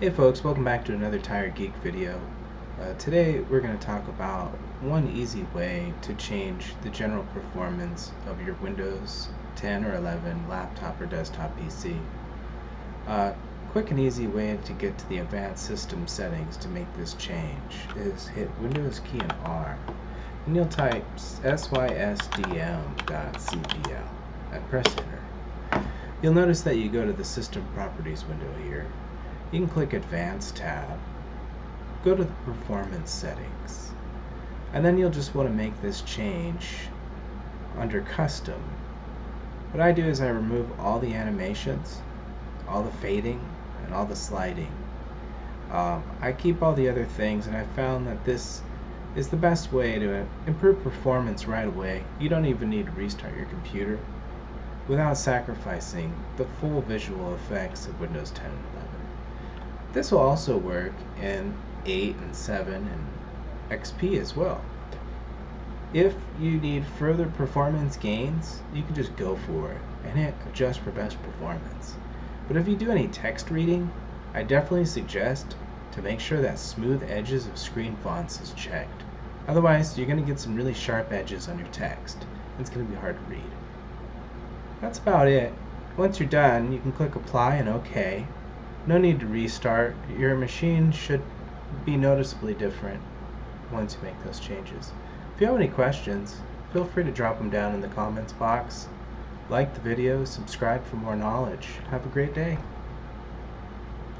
Hey folks, welcome back to another Tire Geek video. Today we're going to talk about one easy way to change the general performance of your Windows 10 or 11 laptop or desktop PC. Quick and easy way to get to the advanced system settings to make this change is hit Windows key and R, and you'll type sysdm.cpl and press enter. You'll notice that you go to the System Properties window here. You can click Advanced tab, go to the Performance Settings, and then you'll just want to make this change under Custom. What I do is I remove all the animations, all the fading, and all the sliding. I keep all the other things, and I found that this is the best way to improve performance right away. You don't even need to restart your computer without sacrificing the full visual effects of Windows 10 and 11. This will also work in 8 and 7 and XP as well. If you need further performance gains, you can just go for it and hit adjust for best performance. But if you do any text reading, I definitely suggest to make sure that smooth edges of screen fonts is checked. Otherwise, you're going to get some really sharp edges on your text. It's going to be hard to read. That's about it. Once you're done, you can click Apply and OK. No need to restart. Your machine should be noticeably different once you make those changes. If you have any questions, feel free to drop them down in the comments box. Like the video, subscribe for more knowledge. Have a great day.